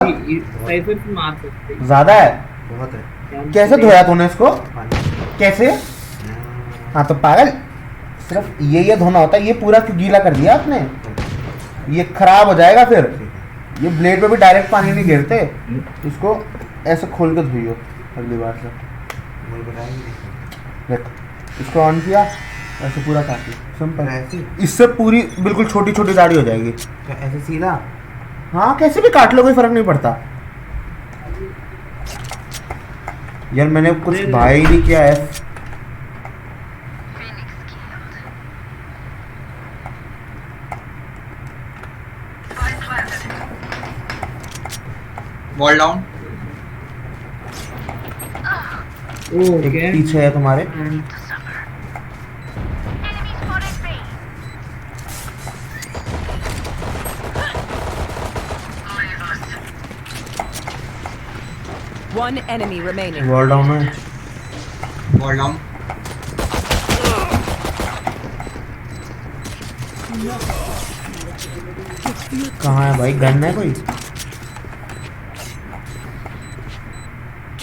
Cipher से मार सकते हैं। ज्यादा है, बहुत है। कैसे धोया तूने इसको? पानी कैसे? हाँ तो पागल, सिर्फ ये धोना होता है, ये पूरा क्यों गीला कर दिया आपने? ये खराब हो जाएगा फिर। ये ब्लेड पे भी डायरेक्ट पानी नहीं गिरते, इसको ऐसे खोल के धोइयो अगली बार से। मुझे बताएंगे देख, इसको ऑन किया, ऐसे पूरा काटी, सिंपल। ऐसे इससे पूरी बिल्कुल छोटी छोटी दाढ़ी हो जाएगी। ऐसे सीधा। हाँ कैसे भी काट लो, कोई फर्क नहीं पड़ता यार। मैंने कुछ भाई नहीं किया है। Wall down. एक पीछे है तुम्हारे। One enemy remaining. Wall down है। Wall down. कहाँ है भाई? गन है कोई?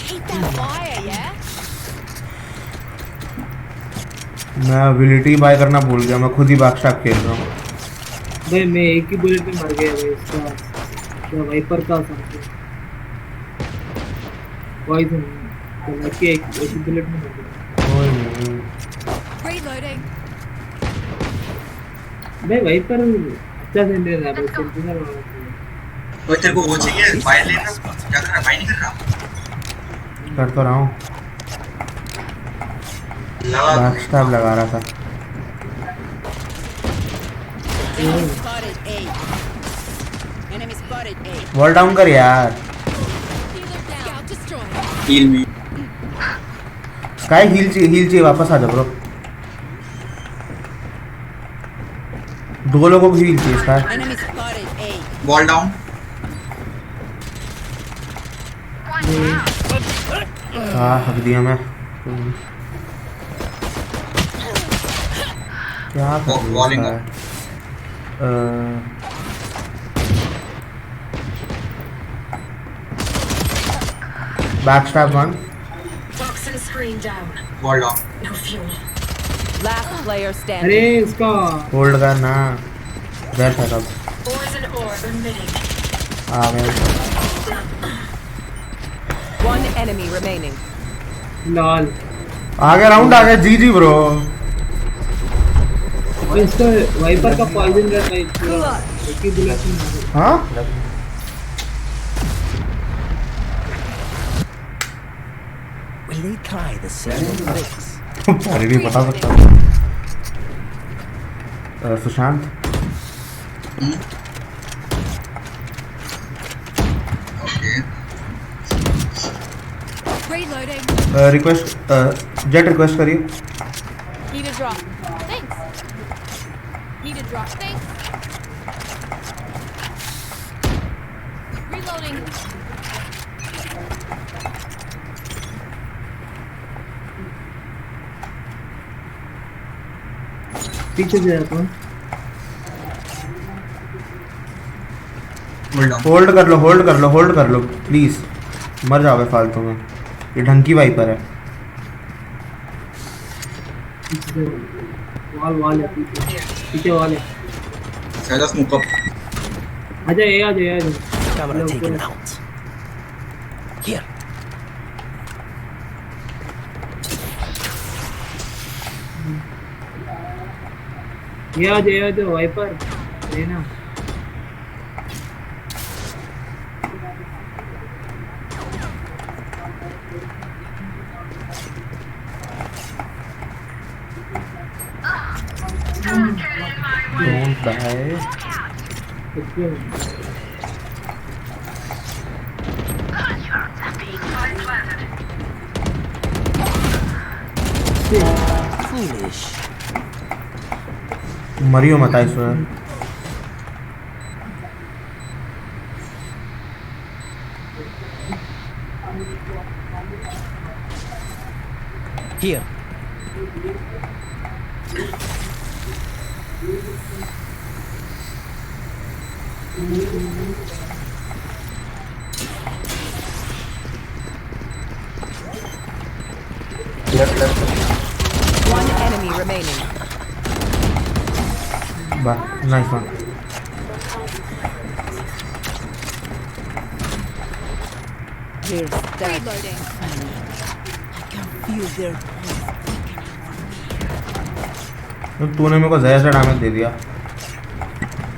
Keep that fire, yeah? मैं एबिलिटी बाय करना भूल गया, मैं खुद ही बादशाह खेल रहा हूँ। भाई मैं एक ही बुलेट में मर गया भाई। इसका क्या वाइपर का साथ पॉइजन तो लगे एक बुलेट में मर गया। कोई नहीं। Reloading. भाई वाइपर अच्छा से ले रहा है, बस सेंटिनल वाला। ओए तेरे को वो चाहिए फाइल लेना, क्या कर रहा है? फाइल नहीं कर रहा। कर तो रहा हूँ, लगा बादशाह लगा रहा था। Enemy spotted A. Enemy spotted A. Wall down कर यार। Healer down. Scout destroyed. Heal me. काय हील चाहिए, वापस आ जा ब्रो। दो लोगों को हील चाहिए इसका। Enemy spotted A. Wall down. हाँ हक दिया मैं। क्या कर Walling रहा up. है? Backstab one. Toxin screen down. Wall down. No fuel. Last player standing. अरे इसका होल्ड कर ना, देर था तब। Poison orb emitting. आ गए। One enemy remaining. लाल आ गया राउंड, आ गया। जी जी ब्रो। और इसका वाइपर का पॉइजन रहता है पूरा एक ही बुलेट में मार गया। हाँ Will they try the same tricks? अरे नहीं बता सकता। Sushant okay. Reloading. Request, jet request करिए। Need a drop. Thanks. Need a drop. Thanks. Reloading. पीछे से जाता हूँ। Wall down. होल्ड कर लो, होल्ड कर लो, होल्ड कर लो प्लीज, मर जाओगे फालतू में। ये ढंग की वाइपर है। पीछे से वॉल है, पीछे वॉल है। शायद स्मोक अप। आजा ये आजा ये Camera taken out. Here. ये आजा वाइपर लेना। Don't die. Foolish. मरियो मत इसमें। Here. Left One enemy remaining. Nice one. Here's that. Reloading. I can feel their तो तूने मेरे को जहर से डैमेज दे दिया।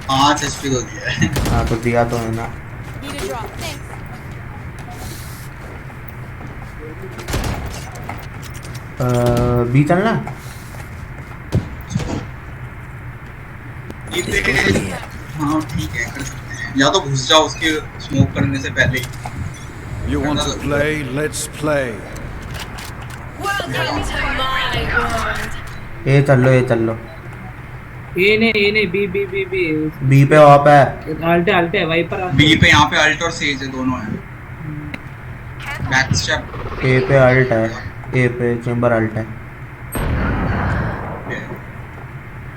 5 HP को दिया है। हाँ तो दिया तो है ना। Need a drop. Thanks. B चलना। ये हाँ ठीक है कर सकते हैं, या तो घुस जाओ उसके स्मोक करने से पहले ही। You want to play? Let's play. Welcome to my world. ए चल लो ए नहीं बी बी पे ऑप है। अल्टे वाइपर बी पे यहाँ पे अल्ट और सेज है, दोनों हैं। बैक स्टेप ए पे अल्ट है, ए पे चेंबर अल्ट है।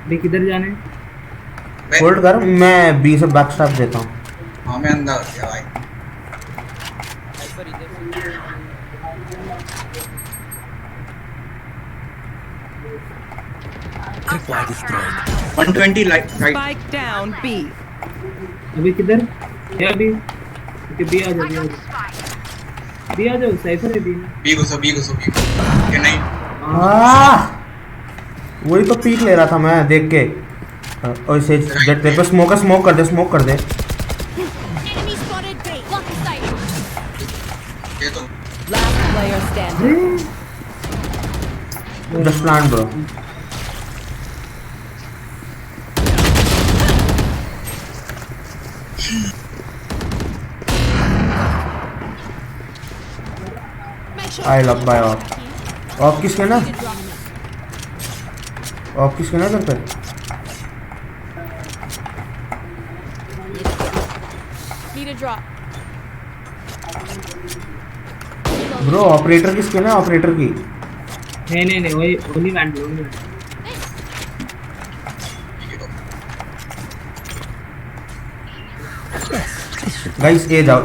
बी किधर जाने? होल्ड कर, मैं बी से बैक स्टैप देता हूँ। हाँ मैं अंदर आ गया भाई। tripwire destroyed. 120 right. Spike down B. अभी किधर है? अभी बी आ जाओ साइफर है बी। बी घुसो कि नहीं? वही तो पीक ले रहा था मैं देख के। और से जेट तेरे पे स्मोक कर दे। Enemy spotted B. Lock the sight. ये तो Last player standing. Just plan bro. Make sure. I love by off. Off किसके ना? Need a drop. ऑफ किसके ना तेरे पे? Need a drop. Bro operator किसके ना? ऑपरेटर की। नहीं वही ओनली वैंडल गाइस ए जाओ।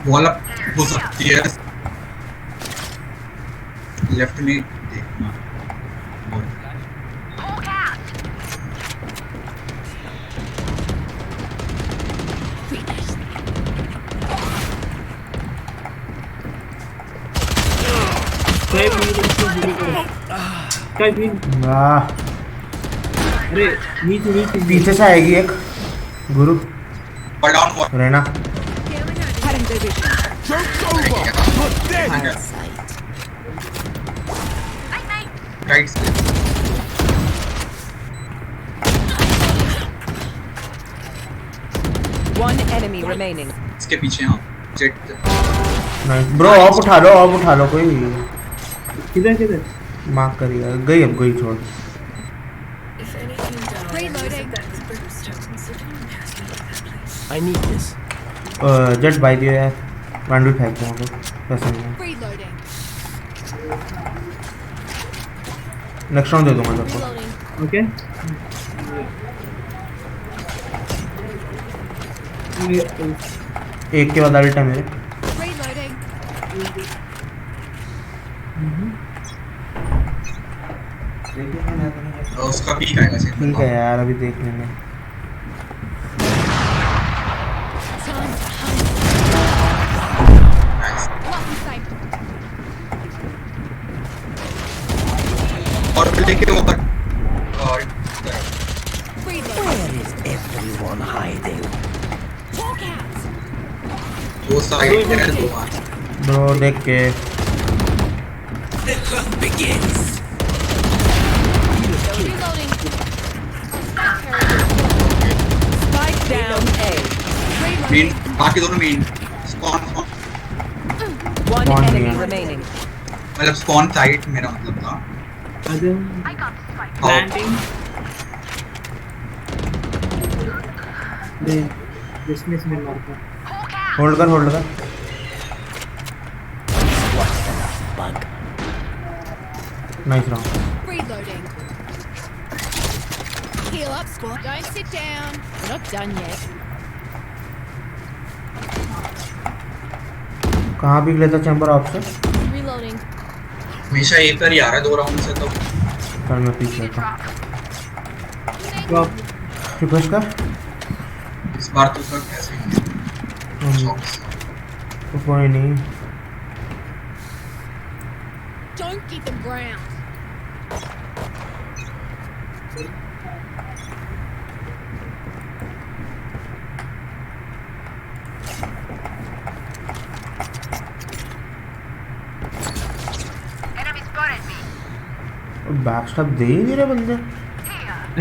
वॉल अप हो सकती है, लेफ्ट में देखना। वाह अरे नीचे पीछे से आएगी एक गुरु पर डाउन रहना। Cutting division. राइट से One enemy remaining. इसके पीछे। हाँ जेट ब्रो ऑफ उठा लो कोई। किधर मार्क करिए। गई अब गई छोड़। If any of you die, Reloading. that's brimstone, so don't pass me that place. I need this. जट बाई दियो यार। वांडू फेंक दूँ वैसे नहीं। Reloading. नेक्स्ट राउंड दे दूंगा सबको। Reloading. ओके एक के बाद अल्ट है मेरे। Reloading. उसका पीक आएगा शायद। ठीक है यार अभी देख लेंगे। Time to hunt. Lock the sight. और लेके ऊपर और Reloading. Where is everyone hiding? Hawk out. दो साइड है दो बार। ब्रो देख के The hunt begins. Reloading. Spike down A. Main बाकी दोनों main spawn One One enemy here. remaining. मतलब स्पॉन साइड मेरा मतलब था। लैंडिंग डिस्मिस में मारता। होल्ड कर। Nice round. Reloading. Heal up, squad. Don't sit down. We're not done yet. कहाँ भी लेता चैम्बर आपसे? Reloading. हमेशा एक कर यार है 2 राउंड से तो चल मैं पीछे लेता हूँ। ड्रॉप रिक्वेस्ट कर। इस बार तो कर कैसे तो कोई नहीं। Don't keep them ground. Backstab दे ही नहीं रहे बंदे।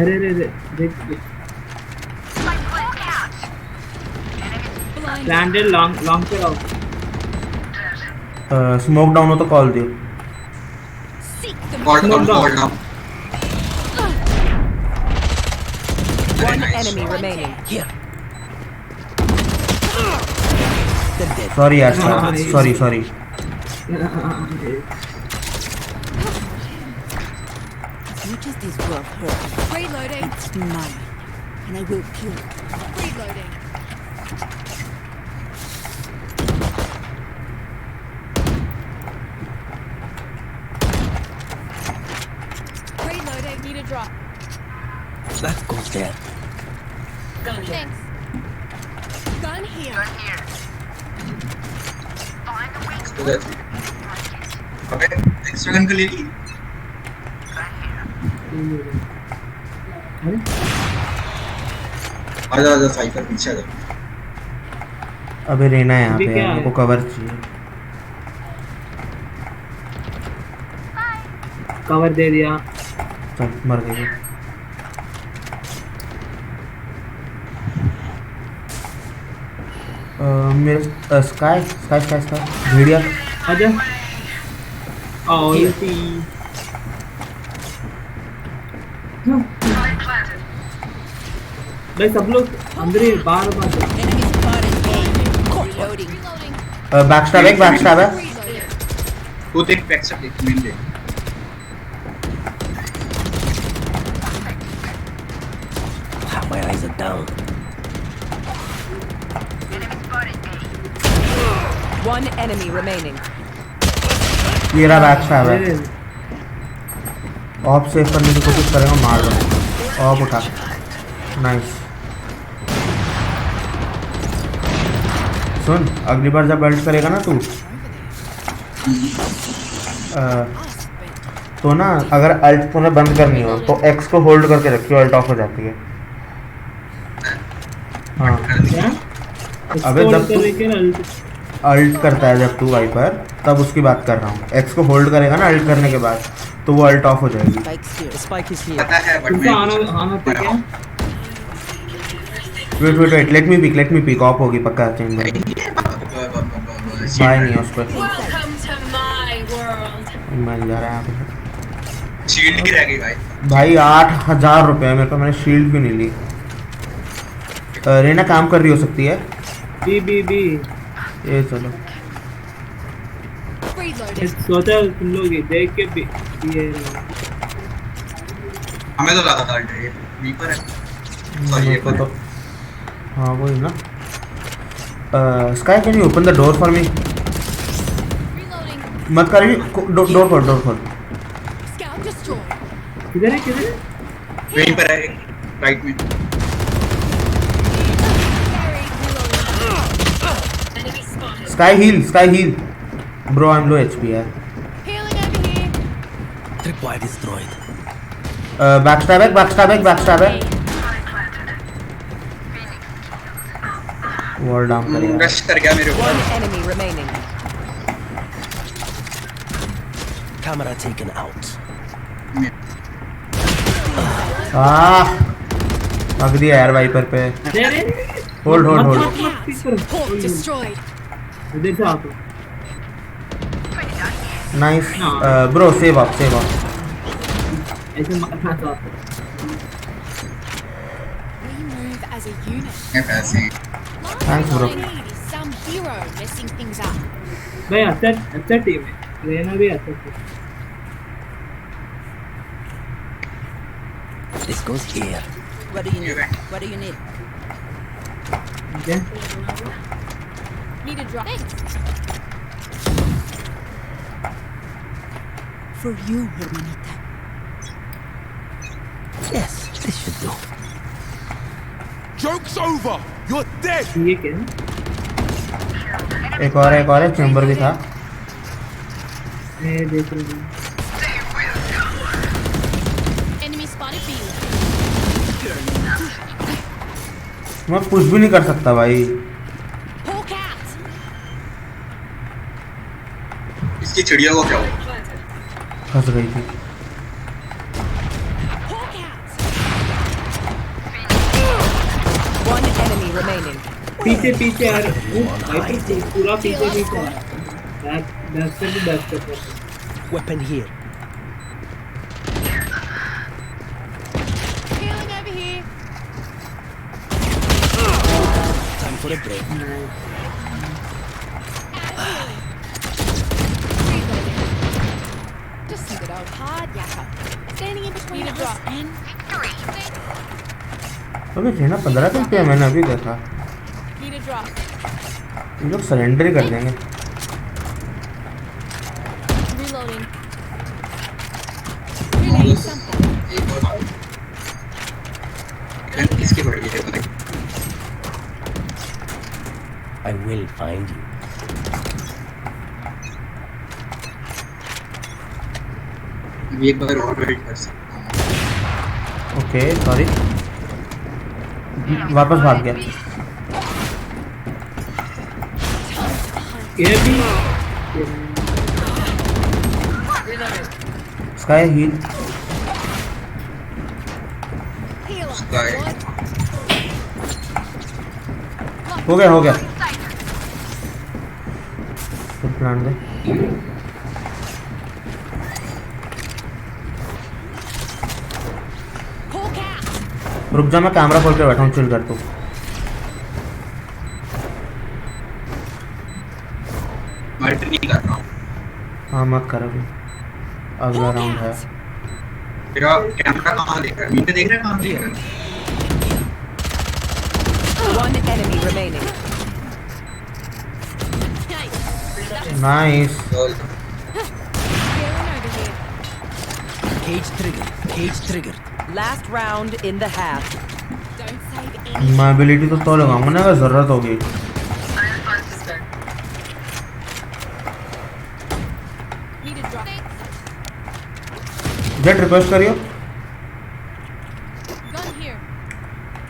अरे अरे अरे देख लैंडेड लॉन्ग पे आओ। स्मोक डाउन हो तो कॉल दियो। Seek them. Call down One enemy remaining. Here. They're dead. Sorry यार sorry sorry. Much as this world hurt, Reloading. it's mine, and I will kill it. Reloading. Reloading. Need a drop. That goes there. Thanks. Gun here. अबे extra gun के लिए ली आजा आजा cipher पीछे आजा अबे रहना है यहाँ अभी पे क्या यार, है? मेरे को कवर चाहिए। कवर दे दिया। चल मर गई। मेरे स्काई स्काई स्काई स्काई भेड़िया आजा। आओ ये सी। भाई सब लोग अंदर ही बाहर बाहर। Enemy spotted. Reloading. Reloading. Backstab है बैकस्टैब है। Reloading. वो देख बैक से देख मिल ले My eyes are down. One enemy remaining. ये रहा बैकस्टैब है। अरे ऑफ सेव करने की कोशिश करेंगे मार दो। ऑफ उठा। नाइस। सुन अगली बार जब बेल्ट करेगा ना तू तो ना अगर अल्ट तूने बंद करनी हो तो एक्स को होल्ड करके रखियो, अल्ट ऑफ हो जाती है। हाँ क्या? अबे जब तू करने के ना अल्ट करता है जब तू वाइपर तब उसकी बात कर रहा हूँ। एक्स को होल्ड करेगा ना अल्ट करने के बाद तो वो अल्ट ऑफ हो जाएगी। Spike's here. Spike is here. पता है बट तुमसे आना तो क्या? Wait let me pick off होगी पक्का चेंबर। बाय नहीं है उस पर। Welcome to my world. मैं जा रहा है यहाँ पे। शील्ड ही रह गई भाई भाई 8,000 रुपये मेरे को, मैंने शील्ड भी नहीं ली। रेना काम कर रही हो सकती है। बी ये चलो Reloading. सोचा तुम लोग ही देख के भी ये हमें तो लगा था ये वीपर है सॉरी ये तो हाँ वही ना। Sky can you open the door for me? Reloading. मत करिए डोर खोल। Scout destroyed. किधर है वहीं पर है राइट में Buried. Reloading. Enemy spotted. Skye heal bro I am low HP यार। Healing over here. Tripwire destroyed. Backstab है वॉल डाउन करेगा। रश कर गया मेरे ऊपर One enemy remaining. Camera taken out. लग दिया यार वाइपर पे। अरे होल्ड Hawk destroyed. इधर से आओ तो। नाइस ब्रो सेव अप ऐसे मारना तो आपको। We move as a unit. मैं पैसे Last Thanks, thing bro. I need is some hero messing things up. भाई अच्छा टीम है। रहना भी अच्छा है। This goes here. What do you need? What do you need? Okay. Need a drop. Thanks. For you, hermanita. Yes, this should do. Joke's over! You're dead! ये क्या है? एक और है चैम्बर भी था। मैं देख रहा हूँ। Enemy spotted B. मैं कुछ भी नहीं कर सकता भाई। Hawk out. इसकी चिड़िया को क्या हुआ? फंस गई थी। Hawk out. One enemy remaining. पीछे यार वाइपर पूरा पीछे बैक से भी बैक कर Weapon here. Healing over here. Time for a break. Just see that old hard yakka. Standing in between us and victory. अबे रहना 15 किल पे मैंने अभी देखा। Need a drop. ये लोग सरेंडर ही कर देंगे। Reloading. Reloading something. एक और बात। किसकी बढ़ी है भाई? I will find you. एक बार और वेट कर सकता हूँ। ओके सॉरी, वापस भाग गया। ये भी स्काई हील Sky. हो गया फिर प्लान दे। Hawk out. रुक जा, मैं कैमरा खोल के बैठा हूँ, चिल कर तू। मल्टी नहीं कर रहा हूँ। हाँ मत कर अभी, अगला राउंड है। तेरा कैमरा कहाँ देख रहा है? नीचे देख रहा है, कहाँ देख रहा है? One enemy remaining. Nice. Lol. Healing over here. Cage triggered. Cage triggered. Last round in the half. Don't save any. मैं एबिलिटी तो लगाऊंगा ना अगर जरूरत होगी। Need a drop. Thanks. Jet request करियो, Gun here.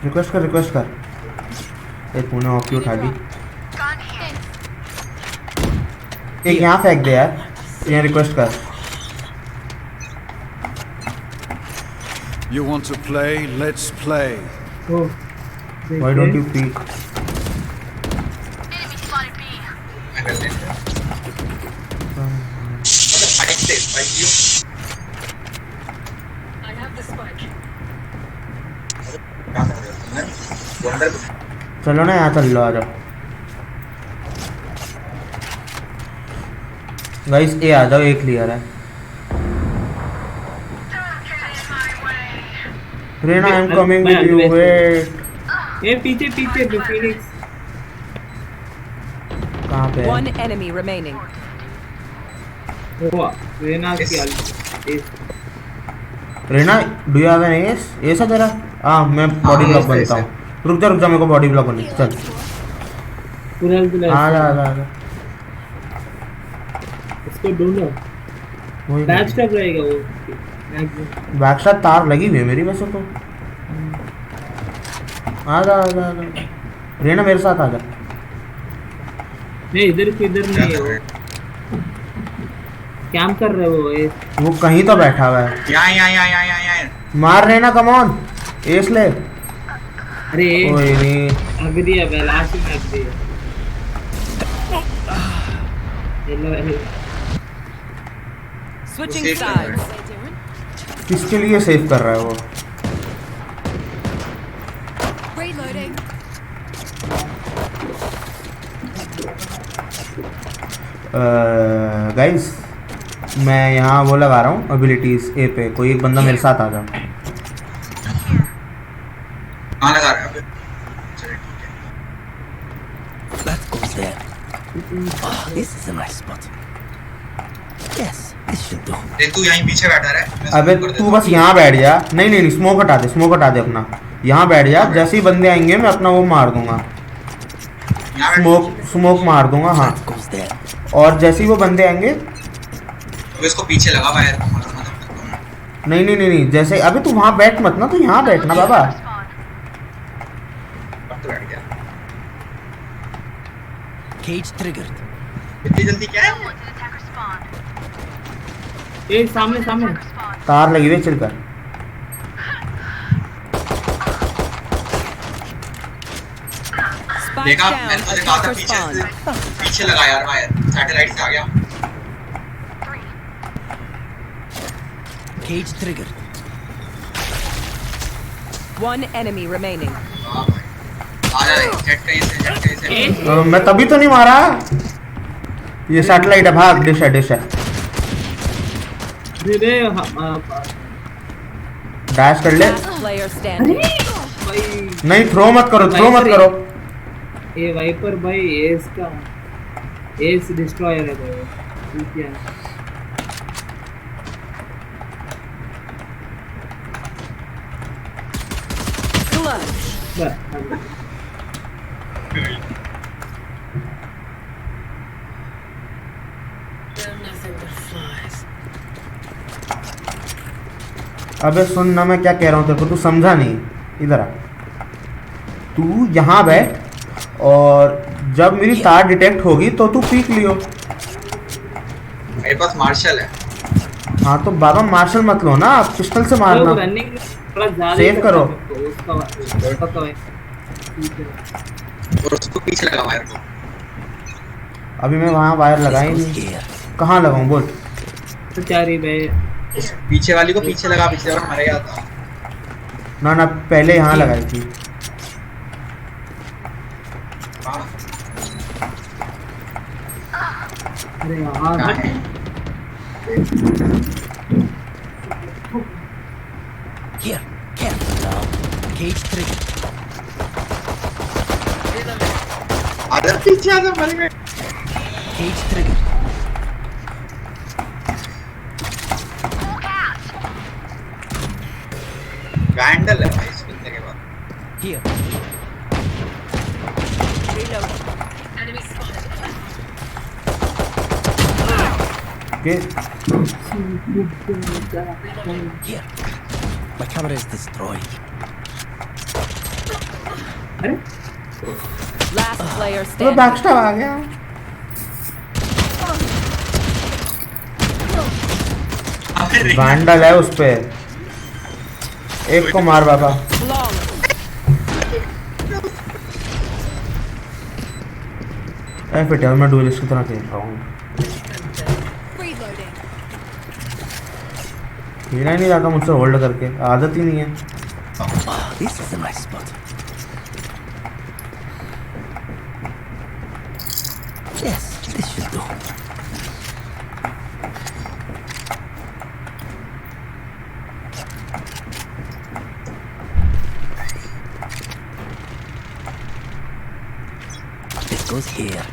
रिक्वेस्ट कर। एक तूने ऑफ उठा ली, Thanks. एक यहाँ फेंक दे यार, यहाँ रिक्वेस्ट कर। You want to play? Let's play. O Why don't you peek? मैं कर लेता हूँ। फाइट से फाइट क्यों? क्या कर रहे हो तुम? वंडर चलो ना यहाँ चल लो, आ जाओ गाइस। ए आ जाओ, एक क्लियर है। Reyna I am coming with you, wait. ये पीछे फिनिक्स कहाँ पे है? One enemy remaining. हुआ रेना की Reyna do you have an S? S है तेरा? हाँ मैं बॉडी ब्लॉक बनता हूँ। रुक जा मेरे को बॉडी ब्लॉक बननी। चल आ जा। इसको ढूंढो, वही बैक स्टेप रहेगा वो मैक्सिमम। बैकशॉट तार लगी हुई है मेरी वैसे तो। आ जा। रेना मेरे साथ आ जा। नहीं इधर नहीं है वो, कैंप कर रहे वो। वो कहीं तो बैठा हुआ है। यहाँ मार रेना, कम ऑन, एस ले। अरे कोई नहीं, अग दिया लास्ट में अग दिया। Switching Safe sides. किसके लिए सेव कर रहा है वो? Reloading. गाइस मैं यहाँ वो लगा रहा हूँ एबिलिटीज ए पे। कोई एक बंदा मेरे साथ आ जाओ। चलो ठीक है। That goes there. Oh, this is a nice spot. Yes, this should do. देख तू यहीं पीछे बैठा रहे, मैं अबे smoke कर तू देता बस यहाँ बैठ जा। नहीं नहीं नहीं, स्मोक हटा दे अपना। यहाँ बैठ जा, जैसे ही बंदे आएंगे मैं अपना वो मार दूंगा, हूँ। यहाँ बैठ। स्मोक मार दूंगा। हाँ, That goes there. और जैसे ही वो बंदे आएंगे, तो इसको पीछे लगा वायर को मारो, मतलब नहीं नहीं नहीं नहीं, जैसे अबे तू वहाँ बैठ मत ना, तू यहाँ बैठना बाबा। अब तो बैठ गया। Cage triggered. इतनी जल्दी क्या है? एक सामने सामने तार लगी हुई है, चल कर। Spike देखा, down. मैंने तुझे कहा था Attacker पीछे spawn. पीछे लगा यार वायर, सैटेलाइट से आ गया। Cage triggered. One enemy remaining. हाँ भाई, आ जा रे, जेट कहीं से। मैं तभी तो नहीं मारा। ये सैटेलाइट है, भाग। डिश है दे डैश कर ले। Last player standing. भाई नहीं, थ्रो मत करो। ये वाइपर भाई एस का एस डिस्ट्रॉयर है भाई, ठीक है। Clutch. बस अबे सुन ना, मैं क्या कह रहा हूँ तेरे को, तू समझा नहीं। इधर आ, तू यहाँ बैठ और जब मेरी तार डिटेक्ट होगी तो तू पीक लियो। मेरे पास मार्शल है। हाँ तो बाबा मार्शल मत लो ना, पिस्टल से मारना। रनिंग थोड़ा ज्यादा सेव करो। उसका ठीक है। और उसको पीछे लगा वायर को। अभी मैं वहाँ वायर लगाई This goes नहीं। here. कहाँ लगाऊँ बोल। तो क्या रही भाई, उस पीछे वाली को पीछे लगा, पिछले बार मर गया था। ना पहले यहाँ लगाई थी। हाँ, अरे यार कहाँ है? Here. Careful now. Cage triggered. आजा पीछे, आजा मर गए। Cage triggered. वैंडल है भाई इस बंदे के बाद। Here. Okay, Here. My camera is destroyed. अरे Last player तो standing. बैकस्टैब आ गया। अरे वैंडल है उस पे। एक को मार बाबा। Long. फिट है, मैं डुएलिस्ट की तरह खेल रहा हूँ। Reloading. खेला ही नहीं जाता मुझसे होल्ड करके, आदत ही नहीं है। Oh, this is a nice spot. Yes, this should do. This goes here.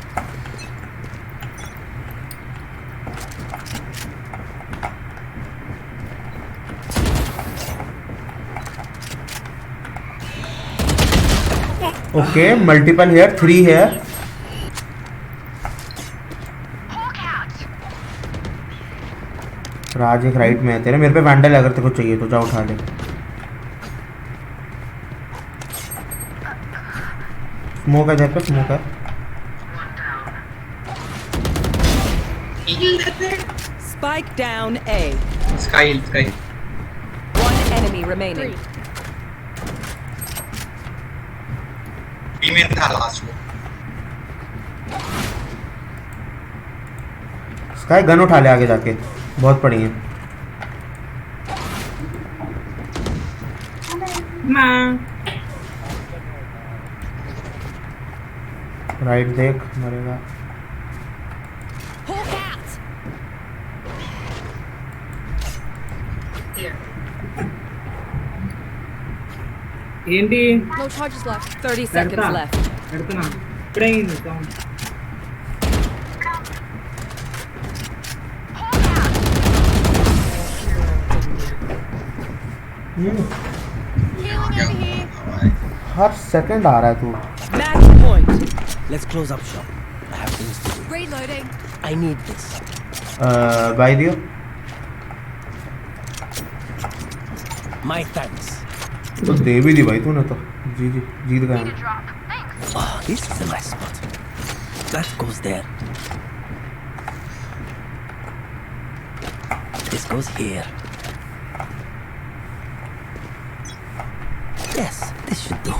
Okay, multiple here, 3 here. Raj एक राइट में है तेरे, मेरे पे वैंडल है, अगर तेरे को चाहिए तो जा उठा ले। स्मोक है जहाँ पे, स्मोक है। Spike down A. Sky sky. One enemy remaining. Female था लास्ट में। स्काई गन उठा ले आगे जाके, बहुत पड़ी है। राइट देख, मरेगा। Hawk out. ఏంటి No charges left. 30 seconds పెడతా left. పెడుతున్నా ఇప్పుడే అయింది సౌండ్ Healing over here. हर सेकंड आ रहा है तू Match point. Let's close up shop. I have things to do. Reloading. I need this. By दियो My thanks. तो दे भी दी भाई तूने तो जी जी जीत गया मैं। Oh, this is a nice spot. That goes there. This goes here. Yes, this should do.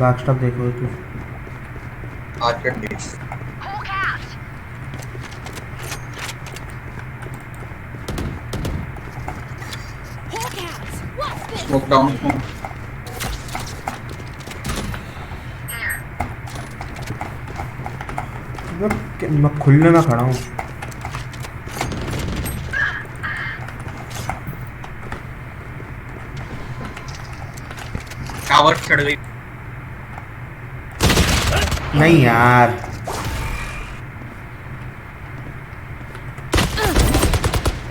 Back stop देखो तू आज कर दी Hawk out. What's this? Smoke down मैं खुलने में खड़ा हूँ टावर चढ़ गई नहीं यार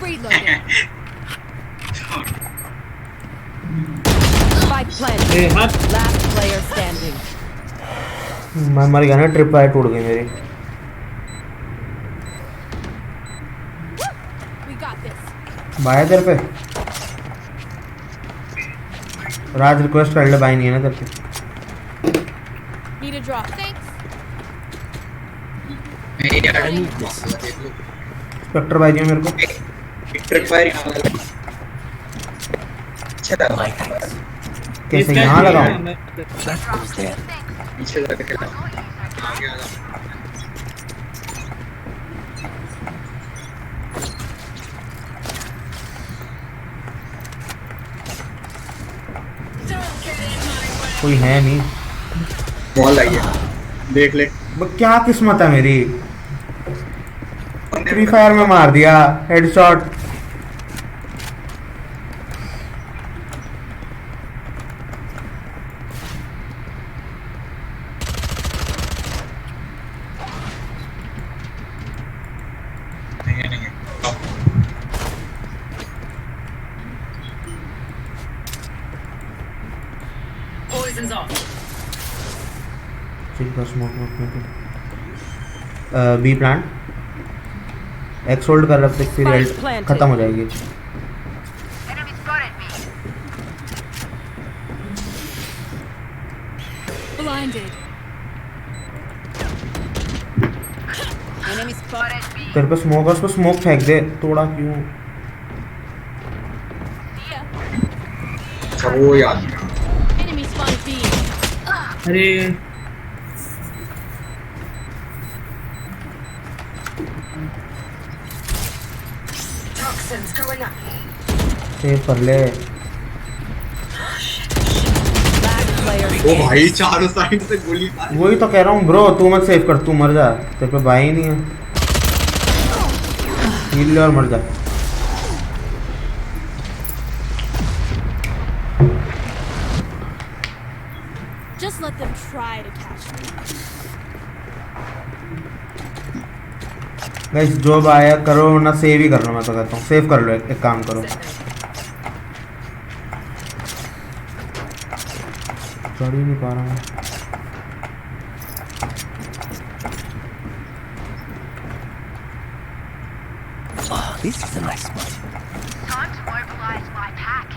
Reloading. Spike planted. ए हट Last player standing. मैं मर गया ना ट्रिप वायर टूट गई मेरी We got this. बाय तेरे पे राज रिक्वेस्ट कर ले बाय नहीं है ना तेरे पे Need a drop. Thanks. मैं यार I need this. देख लो स्पेक्टर बाय दियो मेरे को एक ट्रिप फायर यहां लगा अच्छा था My thanks. कैसे यहाँ लगाऊं That goes there. पीछे जाके खेला आगे आ जा कोई है नहीं बॉल आई है देख ले क्या किस्मत है मेरी फ्री फायर में मार दिया हेडशॉट नहीं नहीं Poison's off. ठीक है smoke B plant X hold कर रख फिर Spike एल्ट planted. खत्म हो जाएगी Blinded. Enemy spotted B. तेरे पे स्मोक है उस पर स्मोक फेंक दे थोड़ा क्यों See ya. अच्छा वो याद नहीं Enemy spotted B. अरे Toxins going up. सेव कर ले Last player ओ standing. भाई चारों साइड से गोली मार वही तो कह रहा हूँ ब्रो तू मत सेव कर तू मर जा तेरे पे भाई ही नहीं है हील ले और मर जा Just let them try to catch me. Guys जो आया करो ना सेव ही कर लो मैं तो कहता हूँ सेव कर लो एक काम करो चढ़ ही नहीं पा रहा मैं Oh, this is a nice spot. Time to mobilize my pack.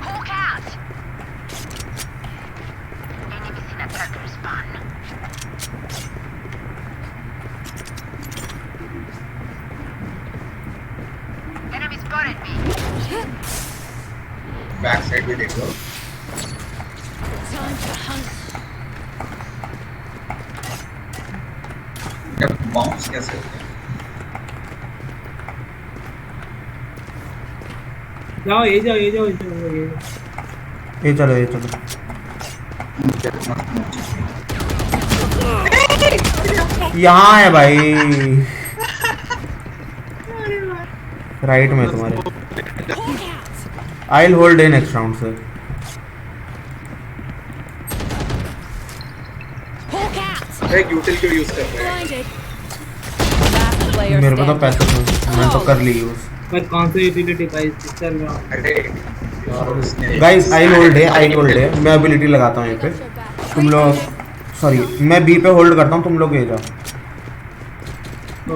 Hawk out. Enemies in attacker spawn. Enemy spotted me. Back side भी देख लो Time to hunt. जब बाउंस कैसे होता है जाओ ये जाओ ये जाओ ये चलो ये चलो। यहाँ है भाई, राइट में तुम्हारे। I will hold A next round sir. Hawk out. अरे यूटिल क्यों यूज कर रहे हैं? Blinded. Last player मेरे को तो standing. पैसे थे, मैं तो कर ली यूज। पर कौन सा यूटिलिटी गाइस चल रहा हूँ। अरे और उसने गाइस आई होल्ड है, आई होल्ड है। मैं एबिलिटी लगाता हूँ यहाँ पे। तुम लोग सॉरी मैं बी पे होल्ड करता हूँ, तुम लोग ये जाओ।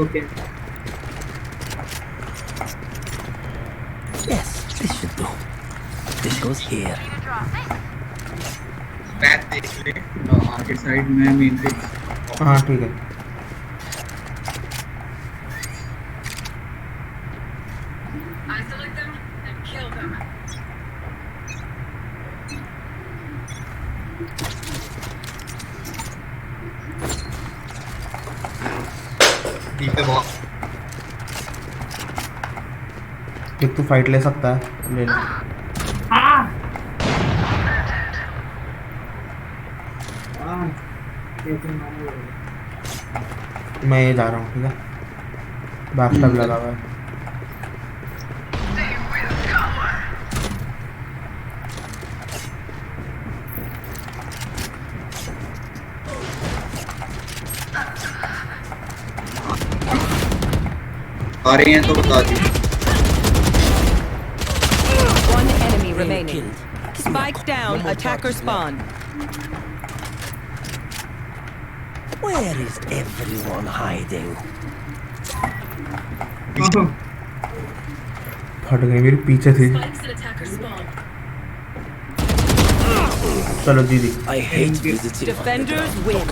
Okay Yes, this should do. This goes here. Back देख ले आगे साइड में मेन पे। हाँ ठीक है। Isolate them and kill them. B पे बहुत एक तू फाइट ले सकता है, ले ले। कैसे मारो मैं ये जा रहा हूँ, ठीक है। बैकस्टैब लगा हुआ है। आ रही हैं तो बता दी। One enemy remaining. Spike down. Attacker spawn. Where is everyone hiding? फट गई, मेरे पीछे थी। Spikes and attacker spawn. चलो दीदी। I hate visiting. Defenders win.